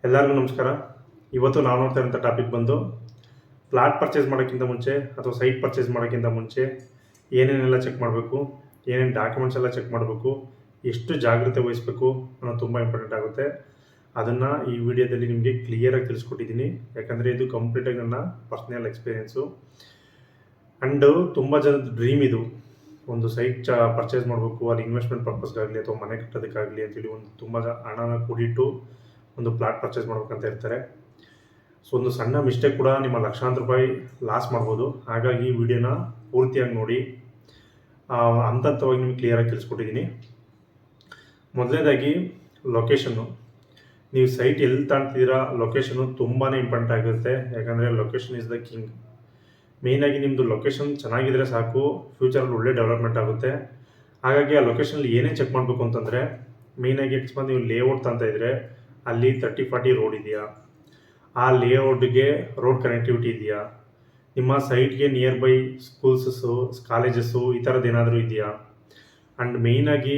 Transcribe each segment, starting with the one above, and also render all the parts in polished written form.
ಎಲ್ಲರಿಗೂ ನಮಸ್ಕಾರ. ಇವತ್ತು ನಾವು ನೋಡ್ತಾ ಇರೋಂಥ ಟಾಪಿಕ್ ಬಂದು ಪ್ಲಾಟ್ ಪರ್ಚೇಸ್ ಮಾಡೋಕ್ಕಿಂತ ಮುಂಚೆ ಅಥವಾ ಸೈಟ್ ಪರ್ಚೇಸ್ ಮಾಡೋಕ್ಕಿಂತ ಮುಂಚೆ ಏನೇನೆಲ್ಲ ಚೆಕ್ ಮಾಡಬೇಕು, ಏನೇನು ಡಾಕ್ಯುಮೆಂಟ್ಸ್ ಎಲ್ಲ ಚೆಕ್ ಮಾಡಬೇಕು, ಎಷ್ಟು ಜಾಗ್ರತೆ ವಹಿಸಬೇಕು ಅನ್ನೋದು ತುಂಬ ಇಂಪಾರ್ಟೆಂಟ್ ಆಗುತ್ತೆ. ಅದನ್ನು ಈ ವಿಡಿಯೋದಲ್ಲಿ ನಿಮಗೆ ಕ್ಲಿಯರಾಗಿ ತಿಳಿಸ್ಕೊಟ್ಟಿದ್ದೀನಿ. ಯಾಕಂದರೆ ಇದು ಕಂಪ್ಲೀಟಾಗಿ ನನ್ನ ಪರ್ಸ್ನಲ್ ಎಕ್ಸ್ಪೀರಿಯೆನ್ಸು ಆ್ಯಂಡ್ ತುಂಬ ಜನದ ಡ್ರೀಮ್ ಇದು. ಒಂದು ಸೈಟ್ ಪರ್ಚೇಸ್ ಮಾಡಬೇಕು, ಅಲ್ಲಿ ಇನ್ವೆಸ್ಟ್ಮೆಂಟ್ ಪರ್ಪಸ್ಗಾಗಲಿ ಅಥವಾ ಮನೆ ಕಟ್ಟೋದಕ್ಕಾಗಲಿ ಅಂತೇಳಿ ಒಂದು ತುಂಬ ಹಣನ ಕೂಡಿಟ್ಟು ಒಂದು ಪ್ಲಾಟ್ ಪರ್ಚೇಸ್ ಮಾಡ್ಬೇಕಂತ ಇರ್ತಾರೆ. ಸೊ ಒಂದು ಸಣ್ಣ ಮಿಸ್ಟೇಕ್ ಕೂಡ ನಿಮ್ಮ ಲಕ್ಷಾಂತರ ರೂಪಾಯಿ ಲಾಸ್ ಮಾಡ್ಬೋದು. ಹಾಗಾಗಿ ಈ ವಿಡಿಯೋನ ಪೂರ್ತಿಯಾಗಿ ನೋಡಿ, ಹಂತವಾಗಿ ನಿಮಗೆ ಕ್ಲಿಯರಾಗಿ ತಿಳಿಸ್ಕೊಟ್ಟಿದ್ದೀನಿ. ಮೊದಲನೇದಾಗಿ ಲೊಕೇಶನ್ನು. ನೀವು ಸೈಟ್ ಎಲ್ಲಿ ತಾಣ್ತಿದ್ದೀರಾ, ಲೊಕೇಶನ್ನು ತುಂಬಾ ಇಂಪಾರ್ಟೆಂಟ್ ಆಗಿರುತ್ತೆ. ಯಾಕಂದರೆ ಲೊಕೇಶನ್ ಇಸ್ ದ ಕಿಂಗ್. ಮೇಯ್ನಾಗಿ ನಿಮ್ಮದು ಲೊಕೇಶನ್ ಚೆನ್ನಾಗಿದ್ರೆ ಸಾಕು, ಫ್ಯೂಚರಲ್ಲಿ ಒಳ್ಳೆ ಡೆವಲಪ್ಮೆಂಟ್ ಆಗುತ್ತೆ. ಹಾಗಾಗಿ ಆ ಲೊಕೇಶನಲ್ಲಿ ಏನೇ ಚೆಕ್ ಮಾಡಬೇಕು ಅಂತಂದರೆ, ಮೇಯ್ನಾಗಿ ಅಕಸ್ಮಾತ್ ನೀವು ಲೇಔಟ್ ಅಂತ ಇದ್ದರೆ ಅಲ್ಲಿ 30-40 ರೋಡ್ ಇದೆಯಾ, ಆ ಲೇಔಟ್ಗೆ ರೋಡ್ ಕನೆಕ್ಟಿವಿಟಿ ಇದೆಯಾ, ನಿಮ್ಮ ಸೈಟ್ಗೆ ನಿಯರ್ ಬೈ ಸ್ಕೂಲ್ಸಸ್ಸು, ಕಾಲೇಜಸ್ಸು ಈ ಥರದ್ದು ಏನಾದರೂ ಇದೆಯಾ, ಆ್ಯಂಡ್ ಮೇಯ್ನಾಗಿ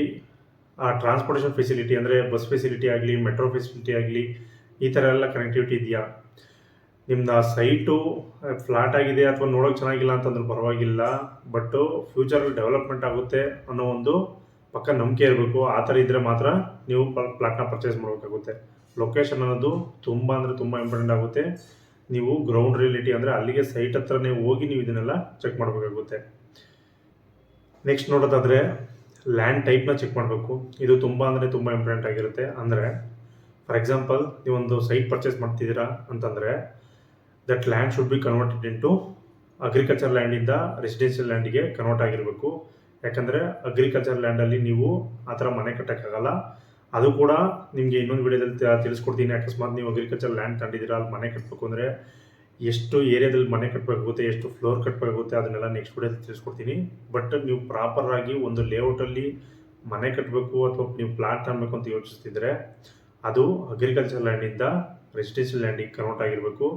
ಆ ಟ್ರಾನ್ಸ್ಪೋರ್ಟೇಷನ್ ಫೆಸಿಲಿಟಿ ಅಂದರೆ ಬಸ್ ಫೆಸಿಲಿಟಿ ಆಗಲಿ, ಮೆಟ್ರೋ ಫೆಸಿಲಿಟಿ ಆಗಲಿ, ಈ ಥರ ಎಲ್ಲ ಕನೆಕ್ಟಿವಿಟಿ ಇದೆಯಾ. ನಿಮ್ಮದು ಆ ಸೈಟು ಫ್ಲಾಟ್ ಆಗಿದೆ ಅಥವಾ ನೋಡೋಕೆ ಚೆನ್ನಾಗಿಲ್ಲ ಅಂತಂದ್ರೆ ಪರವಾಗಿಲ್ಲ, ಬಟ್ಟು ಫ್ಯೂಚರಲ್ಲಿ ಡೆವಲಪ್ಮೆಂಟ್ ಆಗುತ್ತೆ ಅನ್ನೋ ಒಂದು ಪಕ್ಕ ನಂಬಿಕೆ ಇರಬೇಕು. ಆ ಥರ ಇದ್ದರೆ ಮಾತ್ರ ನೀವು ಪ್ಲಾಟ್ನ ಪರ್ಚೇಸ್ ಮಾಡಬೇಕಾಗುತ್ತೆ. ಲೊಕೇಶನ್ ಅನ್ನೋದು ತುಂಬ ಅಂದರೆ ತುಂಬ ಇಂಪಾರ್ಟೆಂಟ್ ಆಗುತ್ತೆ. ನೀವು ಗ್ರೌಂಡ್ ರಿಯಾಲಿಟಿ ಅಂದರೆ ಅಲ್ಲಿಗೆ ಸೈಟ್ ಹತ್ರನೇ ಹೋಗಿ ನೀವು ಇದನ್ನೆಲ್ಲ ಚೆಕ್ ಮಾಡಬೇಕಾಗುತ್ತೆ. ನೆಕ್ಸ್ಟ್ ನೋಡೋದಾದರೆ ಲ್ಯಾಂಡ್ ಟೈಪ್ನ ಚೆಕ್ ಮಾಡಬೇಕು. ಇದು ತುಂಬ ಅಂದರೆ ತುಂಬ ಇಂಪಾರ್ಟೆಂಟ್ ಆಗಿರುತ್ತೆ. ಅಂದರೆ ಫಾರ್ ಎಕ್ಸಾಂಪಲ್, ನೀವೊಂದು ಸೈಟ್ ಪರ್ಚೇಸ್ ಮಾಡ್ತಿದ್ದೀರಾ ಅಂತಂದರೆ that land should be converted into agriculture ಲ್ಯಾಂಡಿಂದ ರೆಸಿಡೆನ್ಷಿಯಲ್ ಲ್ಯಾಂಡಿಗೆ ಕನ್ವರ್ಟ್ ಆಗಿರಬೇಕು. ಯಾಕಂದರೆ ಅಗ್ರಿಕಲ್ಚರ್ ಲ್ಯಾಂಡಲ್ಲಿ ನೀವು ಆ ಥರ ಮನೆ ಕಟ್ಟೋಕ್ಕಾಗಲ್ಲ. ಅದು ಕೂಡ ನಿಮಗೆ ಇನ್ನೊಂದು ವಿಡಿಯೋದಲ್ಲಿ ತಿಳಿಸ್ಕೊಡ್ತೀನಿ. ಅಕಸ್ಮಾತ್ ನೀವು ಅಗ್ರಿಕಲ್ಚರ್ ಲ್ಯಾಂಡ್ ತಂದಿದ್ದೀರಾ, ಅಲ್ಲಿ ಮನೆ ಕಟ್ಟಬೇಕು ಅಂದರೆ ಎಷ್ಟು ಏರಿಯಾದಲ್ಲಿ ಮನೆ ಕಟ್ಟಬೇಕಾಗುತ್ತೆ, ಎಷ್ಟು ಫ್ಲೋರ್ ಕಟ್ಟಬೇಕಾಗುತ್ತೆ, ಅದನ್ನೆಲ್ಲ ನೆಕ್ಸ್ಟ್ ವಿಡಿಯೋದಲ್ಲಿ ತಿಳಿಸ್ಕೊಡ್ತೀನಿ. ಬಟ್ ನೀವು ಪ್ರಾಪರಾಗಿ ಒಂದು ಲೇಔಟಲ್ಲಿ ಮನೆ ಕಟ್ಟಬೇಕು ಅಥವಾ ನೀವು ಪ್ಲಾಟ್ ತಗೊಬೇಕು ಅಂತ ಯೋಚಿಸ್ತಿದ್ರೆ ಅದು ಅಗ್ರಿಕಲ್ಚರ್ ಲ್ಯಾಂಡಿಂದ ರೆಸಿಡೆನ್ಷಿಯಲ್ ಲ್ಯಾಂಡಿಗೆ ಕನ್ವರ್ಟ್ ಆಗಿರಬೇಕು.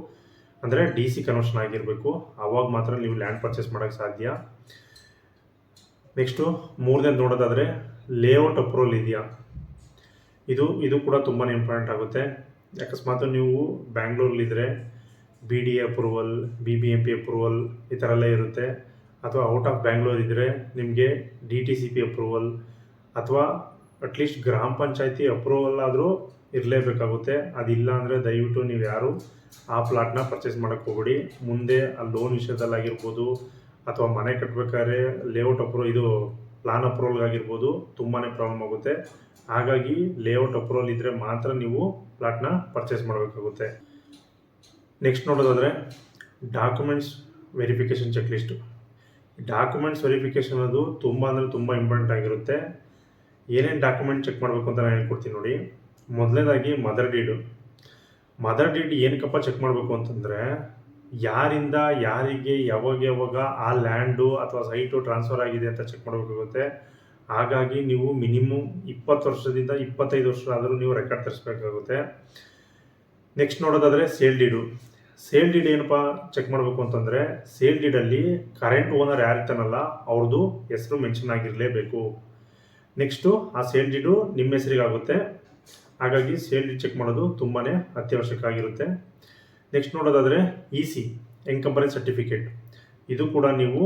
ಅಂದರೆ DC ಕನ್ವರ್ಷನ್ ಆಗಿರಬೇಕು. ಆವಾಗ ಮಾತ್ರ ನೀವು ಲ್ಯಾಂಡ್ ಪರ್ಚೇಸ್ ಮಾಡೋಕ್ಕೆ ಸಾಧ್ಯ. ನೆಕ್ಸ್ಟು ಮೂರನೇದು ನೋಡೋದಾದರೆ ಲೇಔಟ್ ಅಪ್ರೂವಲ್ ಇದೆಯಾ. ಇದು ಕೂಡ ತುಂಬಾ ಇಂಪಾರ್ಟೆಂಟ್ ಆಗುತ್ತೆ. ಅಕಸ್ಮಾತ್ ನೀವು ಬ್ಯಾಂಗ್ಳೂರಲ್ಲಿದ್ದರೆ BDA ಅಪ್ರೂವಲ್, BBMP ಅಪ್ರೂವಲ್ ಈ ಥರ ಎಲ್ಲ ಇರುತ್ತೆ. ಅಥವಾ ಔಟ್ ಆಫ್ ಬ್ಯಾಂಗ್ಳೂರ್ ಇದ್ದರೆ ನಿಮಗೆ DTCP ಅಪ್ರೂವಲ್ ಅಥವಾ ಅಟ್ಲೀಸ್ಟ್ ಗ್ರಾಮ ಪಂಚಾಯತಿ ಅಪ್ರೂವಲ್ ಆದರೂ ಇರಲೇಬೇಕಾಗುತ್ತೆ. ಅದಿಲ್ಲ ಅಂದರೆ ದಯವಿಟ್ಟು ನೀವು ಯಾರು ಆ ಪ್ಲಾಟ್ನ ಪರ್ಚೇಸ್ ಮಾಡೋಕ್ಕೆ ಹೋಗ್ಬೇಡಿ. ಮುಂದೆ ಆ ಲೋನ್ ವಿಷಯದಲ್ಲಾಗಿರ್ಬೋದು ಅಥವಾ ಮನೆ ಕಟ್ಟಬೇಕಾದ್ರೆ ಲೇಔಟ್ ಇದು ಪ್ಲಾನ್ ಅಪ್ರೂವಲ್ಗಾಗಿರ್ಬೋದು ತುಂಬಾ ಪ್ರಾಬ್ಲಮ್ ಆಗುತ್ತೆ. ಹಾಗಾಗಿ ಲೇಔಟ್ ಅಪ್ರೂವಲ್ ಇದ್ದರೆ ಮಾತ್ರ ನೀವು ಪ್ಲಾಟ್ನ ಪರ್ಚೇಸ್ ಮಾಡಬೇಕಾಗುತ್ತೆ. ನೆಕ್ಸ್ಟ್ ನೋಡೋದಾದರೆ documents verification check list. Documents verification ಅದು ತುಂಬ ಅಂದರೆ ತುಂಬ ಇಂಪಾರ್ಟೆಂಟ್ ಆಗಿರುತ್ತೆ. ಏನೇನು ಡಾಕ್ಯುಮೆಂಟ್ ಚೆಕ್ ಮಾಡಬೇಕು ಅಂತ ನಾನು ಹೇಳ್ಕೊಡ್ತೀನಿ ನೋಡಿ. ಮೊದಲನೇದಾಗಿ ಮದರ್ ಡೀಡ್ ಏನಕ್ಕಪ್ಪ ಚೆಕ್ ಮಾಡಬೇಕು ಅಂತಂದರೆ, ಯಾರಿಂದ ಯಾರಿಗೆ ಯಾವಾಗ ಆ ಲ್ಯಾಂಡು ಅಥವಾ ಸೈಟು ಟ್ರಾನ್ಸ್ಫರ್ ಆಗಿದೆ ಅಂತ ಚೆಕ್ ಮಾಡಬೇಕಾಗುತ್ತೆ. ಹಾಗಾಗಿ ನೀವು ಮಿನಿಮಮ್ 20 ವರ್ಷದಿಂದ 25 ವರ್ಷ ಆದರೂ ನೀವು ರೆಕಾರ್ಡ್ ತರಿಸ್ಬೇಕಾಗುತ್ತೆ. ನೆಕ್ಸ್ಟ್ ನೋಡೋದಾದರೆ ಸೇಲ್ ಡೀಡ್ ಏನಪ್ಪ ಚೆಕ್ ಮಾಡಬೇಕು ಅಂತಂದರೆ, ಸೇಲ್ ಡೀಡಲ್ಲಿ ಕರೆಂಟ್ ಓನರ್ ಯಾರಿರ್ತಾನಲ್ಲ ಅವ್ರದ್ದು ಹೆಸರು ಮೆನ್ಷನ್ ಆಗಿರಲೇಬೇಕು. ನೆಕ್ಸ್ಟು ಆ ಸೇಲ್ ಡೀಡು ನಿಮ್ಮ ಹೆಸರಿಗಾಗುತ್ತೆ. ಹಾಗಾಗಿ ಸೇಲ್ ಡೀಡ್ ಚೆಕ್ ಮಾಡೋದು ತುಂಬಾ ಅತ್ಯವಶ್ಯಕ ಆಗಿರುತ್ತೆ. ನೆಕ್ಸ್ಟ್ ನೋಡೋದಾದರೆ EC ಎನ್ಕಂಬರೆನ್ಸ್ ಸರ್ಟಿಫಿಕೇಟ್. ಇದು ಕೂಡ ನೀವು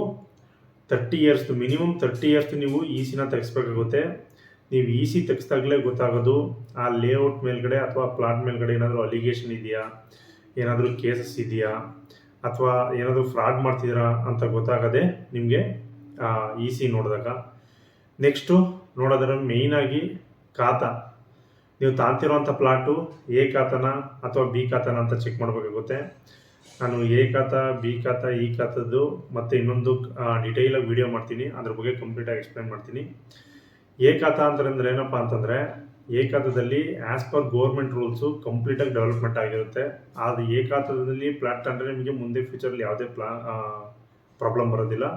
30 ಇಯರ್ಸ್ ಮಿನಿಮಮ್ 30 ಇಯರ್ಸ್ ನೀವು ECನ ತೆಗೆಸ್ಬೇಕಾಗುತ್ತೆ. ನೀವು EC ತೆಗೆಸ್ದಾಗಲೇ ಗೊತ್ತಾಗೋದು ಆ ಲೇಔಟ್ ಮೇಲ್ಗಡೆ ಅಥವಾ ಪ್ಲಾಟ್ ಮೇಲ್ಗಡೆ ಏನಾದರೂ ಅಲಿಗೇಷನ್ ಇದೆಯಾ, ಏನಾದರೂ ಕೇಸಸ್ ಇದೆಯಾ, ಅಥವಾ ಏನಾದರೂ ಫ್ರಾಡ್ ಮಾಡ್ತಿದ್ದೀರಾ ಅಂತ ಗೊತ್ತಾಗದೆ ನಿಮಗೆ EC ನೋಡಿದಾಗ. ನೆಕ್ಸ್ಟು ನೋಡೋದ್ರೆ ಮೇಯ್ನಾಗಿ ಖಾತಾ. ನೀವು ತಾಂತಿರೋಂಥ ಪ್ಲಾಟು A ಖಾತಾನ ಅಥವಾ B ಖಾತಾನ ಅಂತ ಚೆಕ್ ಮಾಡಬೇಕಾಗುತ್ತೆ. ನಾನು A ಖಾತಾ, B ಖಾತಾ, ಈ ಖಾತದ್ದು ಮತ್ತು ಇನ್ನೊಂದು ಡಿಟೇಲಾಗಿ ವಿಡಿಯೋ ಮಾಡ್ತೀನಿ. ಅದ್ರ ಬಗ್ಗೆ ಕಂಪ್ಲೀಟಾಗಿ ಎಕ್ಸ್ಪ್ಲೇನ್ ಮಾಡ್ತೀನಿ. A ಖಾತಾ ಅಂತಂದರೆ ಏನಪ್ಪ ಅಂತಂದರೆ, A ಖಾತಾದಲ್ಲಿ ಆ್ಯಸ್ ಪರ್ ಗೌರ್ಮೆಂಟ್ ರೂಲ್ಸು ಕಂಪ್ಲೀಟಾಗಿ ಡೆವಲಪ್ಮೆಂಟ್ ಆಗಿರುತ್ತೆ. ಅದು A ಖಾತಾದಲ್ಲಿ ಪ್ಲಾಟ್ ತಂದರೆ ನಿಮಗೆ ಮುಂದೆ ಫ್ಯೂಚರಲ್ಲಿ ಯಾವುದೇ ಪ್ರಾಬ್ಲಮ್ ಬರೋದಿಲ್ಲ.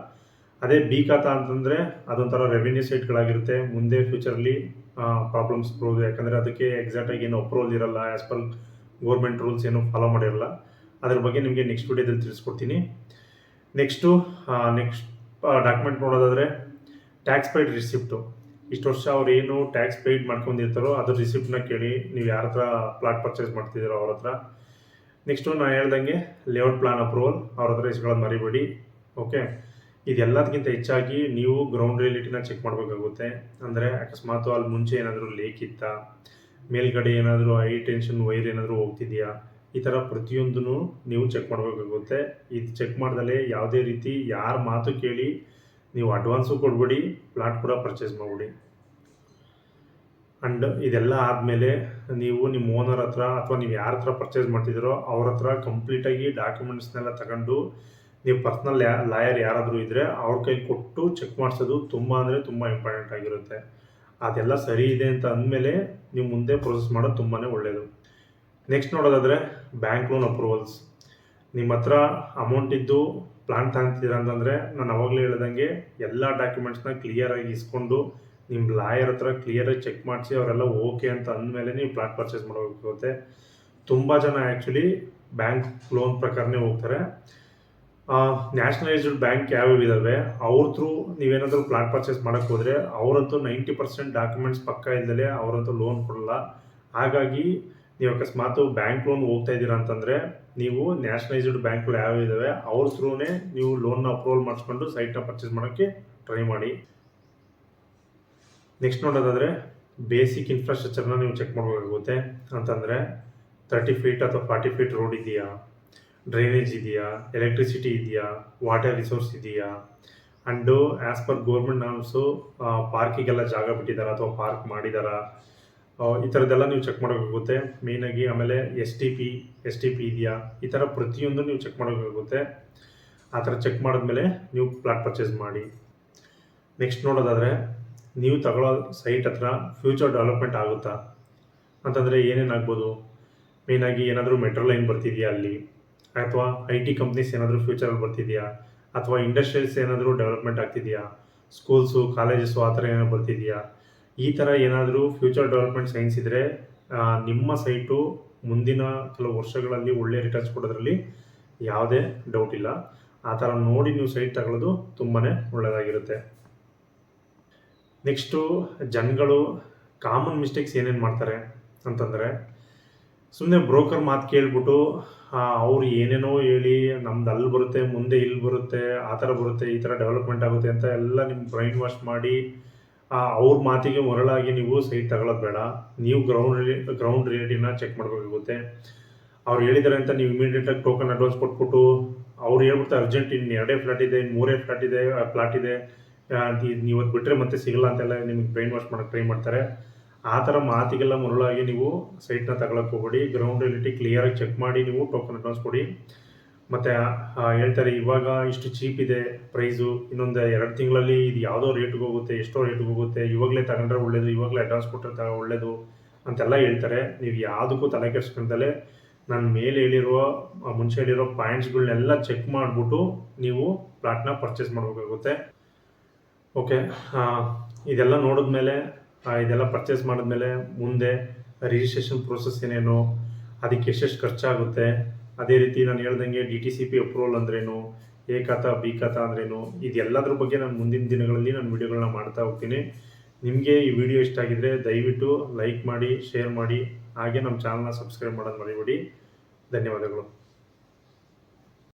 ಅದೇ B ಖಾತಾ ಅಂತಂದರೆ ಅದೊಂಥರ ರೆವಿನ್ಯೂ ಸೈಟ್ಗಳಾಗಿರುತ್ತೆ. ಮುಂದೆ ಫ್ಯೂಚರಲ್ಲಿ ಪ್ರಾಬ್ಲಮ್ಸ್ ಬರೋದು. ಯಾಕಂದರೆ ಅದಕ್ಕೆ ಎಕ್ಸಾಕ್ಟಾಗಿ ಏನು ಅಪ್ರೂವಲ್ ಇರಲ್ಲ, ಆ್ಯಸ್ ಪರ್ ಗೌರ್ಮೆಂಟ್ ರೂಲ್ಸ್ ಏನು ಫಾಲೋ ಮಾಡಿರಲ್ಲ. ಅದ್ರ ಬಗ್ಗೆ ನಿಮಗೆ ನೆಕ್ಸ್ಟ್ ವಿಡಿಯೋದಲ್ಲಿ ತಿಳಿಸ್ಕೊಡ್ತೀನಿ. ನೆಕ್ಸ್ಟ್ ಡಾಕ್ಯುಮೆಂಟ್ ನೋಡೋದಾದರೆ ಟ್ಯಾಕ್ಸ್ ಪೇಯ್ಡ್ ರಿಸಿಪ್ಟು. ಇಷ್ಟು ವರ್ಷ ಅವ್ರು ಏನು ಟ್ಯಾಕ್ಸ್ ಪೇಯ್ಡ್ ಮಾಡ್ಕೊಂಡಿರ್ತಾರೋ ಅದ್ರ ರಿಸಿಪ್ಟ್ನ ಕೇಳಿ, ನೀವು ಯಾರ ಹತ್ರ ಪ್ಲಾಟ್ ಪರ್ಚೇಸ್ ಮಾಡ್ತಿದ್ದೀರೋ ಅವ್ರ ಹತ್ರ. ನೆಕ್ಸ್ಟು ನಾನು ಹೇಳ್ದಂಗೆ ಲೇಔಟ್ ಪ್ಲಾನ್ ಅಪ್ರೂವಲ್ ಅವ್ರ ಹತ್ರ ಇಸ್ಕೊಳ್ಳೋದು ಮರಿಬೇಡಿ. ಓಕೆ, ಇದೆಲ್ಲದಕ್ಕಿಂತ ಹೆಚ್ಚಾಗಿ ನೀವು ಗ್ರೌಂಡ್ ರಿಯಾಲಿಟಿನ ಚೆಕ್ ಮಾಡಬೇಕಾಗುತ್ತೆ. ಅಂದರೆ ಅಕಸ್ಮಾತ್ ಅಲ್ಲಿ ಮುಂಚೆ ಏನಾದರೂ ಲೇಕ್ ಇತ್ತಾ, ಮೇಲ್ಗಡೆ ಏನಾದರೂ ಹೈ ಟೆನ್ಷನ್ ವೈರ್ ಏನಾದರೂ ಹೋಗ್ತಿದೆಯಾ, ಈ ಥರ ಪ್ರತಿಯೊಂದೂ ನೀವು ಚೆಕ್ ಮಾಡಬೇಕಾಗುತ್ತೆ. ಇದು ಚೆಕ್ ಮಾಡ್ದಲೇ ಯಾವುದೇ ರೀತಿ ಯಾರ ಮಾತು ಕೇಳಿ ನೀವು ಅಡ್ವಾನ್ಸು ಕೊಡ್ಬೇಡಿ, ಪ್ಲಾಟ್ ಕೂಡ ಪರ್ಚೇಸ್ ಮಾಡಿಬಿಡಿ. ಆ್ಯಂಡ್ ಇದೆಲ್ಲ ಆದಮೇಲೆ ನೀವು ನಿಮ್ಮ ಓನರ್ ಹತ್ರ ಅಥವಾ ನೀವು ಯಾರ ಹತ್ರ ಪರ್ಚೇಸ್ ಮಾಡ್ತಿದ್ದೀರೋ ಅವ್ರ ಹತ್ರ ಕಂಪ್ಲೀಟಾಗಿ ಡಾಕ್ಯುಮೆಂಟ್ಸ್ನೆಲ್ಲ ತಗೊಂಡು, ನೀವು ಪರ್ಸ್ನಲ್ ಲಾಯರ್ ಯಾರಾದರೂ ಇದ್ದರೆ ಅವ್ರ ಕೈ ಕೊಟ್ಟು ಚೆಕ್ ಮಾಡಿಸೋದು ತುಂಬ ಅಂದರೆ ತುಂಬ ಇಂಪಾರ್ಟೆಂಟ್ ಆಗಿರುತ್ತೆ. ಅದೆಲ್ಲ ಸರಿ ಇದೆ ಅಂತ ಅಂದಮೇಲೆ ನೀವು ಮುಂದೆ ಪ್ರೊಸೆಸ್ ಮಾಡೋದು ತುಂಬಾ ಒಳ್ಳೆಯದು. ನೆಕ್ಸ್ಟ್ ನೋಡೋದಾದರೆ ಬ್ಯಾಂಕ್ ಲೋನ್ ಅಪ್ರೂವಲ್ಸ್. ನಿಮ್ಮ ಹತ್ರ ಅಮೌಂಟ್ ಇದ್ದು ಪ್ಲಾನ್ ತಗೊಂತಿದ್ದೀರ ಅಂತಂದರೆ, ನಾನು ಅವಾಗಲೇ ಹೇಳ್ದಂಗೆ ಎಲ್ಲ ಡಾಕ್ಯುಮೆಂಟ್ಸ್ನ ಕ್ಲಿಯರಾಗಿ ಇಸ್ಕೊಂಡು ನಿಮ್ಮ ಲಾಯರ್ ಹತ್ರ ಕ್ಲಿಯರಾಗಿ ಚೆಕ್ ಮಾಡಿಸಿ ಅವರೆಲ್ಲ ಓಕೆ ಅಂತ ಅಂದಮೇಲೆ ನೀವು ಪ್ಲಾಟ್ ಪರ್ಚೇಸ್ ಮಾಡಬೇಕಾಗುತ್ತೆ. ತುಂಬ ಜನ ಆ್ಯಕ್ಚುಲಿ ಬ್ಯಾಂಕ್ ಲೋನ್ ಪ್ರಕಾರನೇ ಹೋಗ್ತಾರೆ. ನ್ಯಾಷನಲೈಸ್ಡ್ ಬ್ಯಾಂಕ್ ಯಾವ್ಯಾವ ಇದ್ದಾವೆ ಅವ್ರ ಥ್ರೂ ನೀವೇನಾದರೂ ಪ್ಲಾಟ್ ಪರ್ಚೇಸ್ ಮಾಡೋಕ್ಕೆ ಹೋದರೆ ಅವರಂತೂ 90% ಡಾಕ್ಯುಮೆಂಟ್ಸ್ ಪಕ್ಕ ಇಲ್ಲದೆ ಅವರಂತೂ ಲೋನ್ ಕೊಡಲ್ಲ. ಹಾಗಾಗಿ ನೀವು ಅಕಸ್ಮಾತ್ ಬ್ಯಾಂಕ್ ಲೋನ್ ಹೋಗ್ತಾ ಇದ್ದೀರಾ ಅಂತಂದರೆ, ನೀವು ನ್ಯಾಷನಲೈಸ್ಡ್ ಬ್ಯಾಂಕ್ಗಳು ಯಾವ್ಯಾವ ಇದ್ದಾವೆ ಅವ್ರ ಥ್ರೂನೇ ನೀವು ಲೋನ್ನ ಅಪ್ರೂವಲ್ ಮಾಡಿಸ್ಕೊಂಡು ಸೈಟ್ನ ಪರ್ಚೇಸ್ ಮಾಡೋಕ್ಕೆ ಟ್ರೈ ಮಾಡಿ. ನೆಕ್ಸ್ಟ್ ನೋಡೋದಾದರೆ ಬೇಸಿಕ್ ಇನ್ಫ್ರಾಸ್ಟ್ರಕ್ಚರ್ನ ನೀವು ಚೆಕ್ ಮಾಡಬೇಕಾಗುತ್ತೆ. ಅಂತಂದರೆ 30 ಫೀಟ್ ಅಥವಾ 40 ಫೀಟ್ ರೋಡ್ ಇದೆಯಾ, ಡ್ರೈನೇಜ್ ಇದೆಯಾ, ಎಲೆಕ್ಟ್ರಿಸಿಟಿ ಇದೆಯಾ, ವಾಟರ್ ರಿಸೋರ್ಸ್ ಇದೆಯಾ, ಆ್ಯಂಡು ಆ್ಯಸ್ ಪರ್ ಗೌರ್ಮೆಂಟ್ ನಾರ್ಮ್ಸು ಪಾರ್ಕಿಗೆಲ್ಲ ಜಾಗ ಬಿಟ್ಟಿದ್ದಾರಾ ಅಥವಾ ಪಾರ್ಕ್ ಮಾಡಿದಾರಾ, ಈ ಥರದ್ದೆಲ್ಲ ನೀವು ಚೆಕ್ ಮಾಡಬೇಕಾಗುತ್ತೆ ಮೇಯ್ನಾಗಿ. ಆಮೇಲೆ ಎಸ್ ಟಿ ಪಿ ಇದೆಯಾ, ಈ ಥರ ಪ್ರತಿಯೊಂದು ನೀವು ಚೆಕ್ ಮಾಡಬೇಕಾಗುತ್ತೆ. ಆ ಥರ ಚೆಕ್ ಮಾಡಿದ್ಮೇಲೆ ನೀವು ಪ್ಲಾಟ್ ಪರ್ಚೇಸ್ ಮಾಡಿ. ನೆಕ್ಸ್ಟ್ ನೋಡೋದಾದರೆ ನೀವು ತಗೊಳ್ಳೋ ಸೈಟ್ ಹತ್ರ ಫ್ಯೂಚರ್ ಡೆವಲಪ್ಮೆಂಟ್ ಆಗುತ್ತಾ ಅಂತಂದರೆ ಏನೇನಾಗ್ಬೋದು. ಮೇಯ್ನಾಗಿ ಏನಾದರೂ ಮೆಟ್ರೋ ಲೈನ್ ಬರ್ತಿದೆಯಾ ಅಲ್ಲಿ, ಅಥವಾ IT ಕಂಪ್ನೀಸ್ ಏನಾದರೂ ಫ್ಯೂಚರಲ್ಲಿ ಬರ್ತಿದೆಯಾ, ಅಥವಾ ಇಂಡಸ್ಟ್ರೀಸ್ ಏನಾದರೂ ಡೆವಲಪ್ಮೆಂಟ್ ಆಗ್ತಿದೆಯಾ, ಸ್ಕೂಲ್ಸು ಕಾಲೇಜಸ್ಸು ಆ ಥರ ಏನಾದ್ರು ಬರ್ತಿದೆಯಾ. ಈ ಥರ ಏನಾದರೂ ಫ್ಯೂಚರ್ ಡೆವಲಪ್ಮೆಂಟ್ ಸೈನ್ಸ್ ಇದ್ದರೆ ನಿಮ್ಮ ಸೈಟು ಮುಂದಿನ ಕೆಲವು ವರ್ಷಗಳಲ್ಲಿ ಒಳ್ಳೆಯ ರಿಟರ್ನ್ಸ್ ಕೊಡೋದ್ರಲ್ಲಿ ಯಾವುದೇ ಡೌಟ್ ಇಲ್ಲ. ಆ ಥರ ನೋಡಿ ನೀವು ಸೈಟ್ ತಗೊಳ್ಳೋದು ತುಂಬಾ ಒಳ್ಳೆಯದಾಗಿರುತ್ತೆ. ನೆಕ್ಸ್ಟು ಜನಗಳು ಕಾಮನ್ ಮಿಸ್ಟೇಕ್ಸ್ ಏನೇನು ಮಾಡ್ತಾರೆ ಅಂತಂದರೆ, ಸುಮ್ಮನೆ ಬ್ರೋಕರ್ ಮಾತು ಕೇಳ್ಬಿಟ್ಟು ಅವ್ರು ಏನೇನೋ ಹೇಳಿ ನಮ್ದು ಅಲ್ಲಿ ಬರುತ್ತೆ, ಮುಂದೆ ಇಲ್ಲಿ ಬರುತ್ತೆ, ಆ ಥರ ಬರುತ್ತೆ, ಈ ಥರ ಡೆವಲಪ್ಮೆಂಟ್ ಆಗುತ್ತೆ ಅಂತ ಎಲ್ಲ ನಿಮ್ಮ ಬ್ರೈನ್ ವಾಶ್ ಮಾಡಿ ಅವ್ರ ಮಾತಿಗೆ ಮರಳಾಗಿ ನೀವು ಸೈಟ್ ತಗೊಳ್ಳೋದು ಬೇಡ. ನೀವು ಗ್ರೌಂಡ್ ರಿಯಾಲಿಟಿನ ಚೆಕ್ ಮಾಡಬೇಕಾಗುತ್ತೆ. ಅವ್ರು ಹೇಳಿದ್ದಾರೆ ಅಂತ ನೀವು ಇಮಿಡಿಯೇಟಾಗಿ ಟೋಕನ್ ಅಡ್ವಾನ್ಸ್ ಕೊಟ್ಬಿಟ್ಟು ಅವ್ರು ಹೇಳ್ಬಿಡ್ತಾರೆ ಅರ್ಜೆಂಟ್ ಇನ್ನು 2 ಫ್ಲಾಟ್ ಇದೆ, ಇನ್ನು 3 ಫ್ಲಾಟ್ ಇದೆ, ನೀವು ಅದು ಬಿಟ್ಟರೆ ಮತ್ತೆ ಸಿಗಲ್ಲ ಅಂತೆಲ್ಲ ನಿಮಗೆ ಬ್ರೈನ್ ವಾಶ್ ಮಾಡೋಕ್ಕೆ ಟ್ರೈ ಮಾಡ್ತಾರೆ. ಆ ಥರ ಮಾತಿಗೆಲ್ಲ ಮರುಳಾಗಿ ನೀವು ಸೈಟ್ನ ತಗೊಳಕ್ಕೆ ಹೋಗ್ಬೇಡಿ. ಗ್ರೌಂಡ್ ರಿಯಾಲಿಟಿ ಕ್ಲಿಯರಾಗಿ ಚೆಕ್ ಮಾಡಿ ನೀವು ಟೋಕನ್ ಅಡ್ವಾನ್ಸ್ ಕೊಡಿ. ಮತ್ತು ಹೇಳ್ತಾರೆ ಇವಾಗ ಇಷ್ಟು ಚೀಪ್ ಇದೆ ಪ್ರೈಸು, ಇನ್ನೊಂದು 2 ತಿಂಗಳಲ್ಲಿ ಇದು ಯಾವುದೋ ರೇಟ್ಗೆ ಹೋಗುತ್ತೆ, ಎಷ್ಟೋ ರೇಟ್ಗೆ ಹೋಗುತ್ತೆ, ಇವಾಗಲೇ ತಗೊಂಡ್ರೆ ಒಳ್ಳೆಯದು, ಇವಾಗಲೇ ಅಡ್ವಾನ್ಸ್ ಕೊಟ್ಟರೆ ಒಳ್ಳೆಯದು ಅಂತೆಲ್ಲ ಹೇಳ್ತಾರೆ. ನೀವು ಯಾವುದಕ್ಕೂ ತಲೆ ಕೆಡಿಸ್ಕೊಂಡಲೇ ನಾನು ಮುಂಚೆ ಹೇಳಿರೋ ಪಾಯಿಂಟ್ಸ್ಗಳನ್ನೆಲ್ಲ ಚೆಕ್ ಮಾಡಿಬಿಟ್ಟು ನೀವು ಪ್ಲಾಟ್ನ ಪರ್ಚೇಸ್ ಮಾಡಬೇಕಾಗುತ್ತೆ. ಓಕೆ, ಇದೆಲ್ಲ ನೋಡಿದ್ಮೇಲೆ ಇದೆಲ್ಲ ಪರ್ಚೇಸ್ ಮಾಡಿದ್ಮೇಲೆ ಮುಂದೆ ರಿಜಿಸ್ಟ್ರೇಷನ್ ಪ್ರೋಸೆಸ್ ಏನೇನು, ಅದಕ್ಕೆ ಎಷ್ಟೆಷ್ಟು ಖರ್ಚಾಗುತ್ತೆ, ಅದೇ ರೀತಿ ನಾನು ಹೇಳ್ದಂಗೆ DTCP ಅಪ್ರೂವಲ್ ಅಂದ್ರೇನು, ಎ ಖಾತಾ ಬಿ ಖಾತಾ ಅಂದ್ರೇನು, ಇದೆಲ್ಲದ್ರ ಬಗ್ಗೆ ನಾನು ಮುಂದಿನ ದಿನಗಳಲ್ಲಿ ನಾನು ವಿಡಿಯೋಗಳನ್ನ ಮಾಡ್ತಾ ಹೋಗ್ತೀನಿ. ನಿಮಗೆ ಈ ವಿಡಿಯೋ ಇಷ್ಟ ಆಗಿದ್ದರೆ ದಯವಿಟ್ಟು ಲೈಕ್ ಮಾಡಿ, ಶೇರ್ ಮಾಡಿ, ಹಾಗೆ ನಮ್ಮ ಚಾನಲ್ನ ಸಬ್ಸ್ಕ್ರೈಬ್ ಮಾಡೋದು ಮರಿಬೇಡಿ. ಧನ್ಯವಾದಗಳು.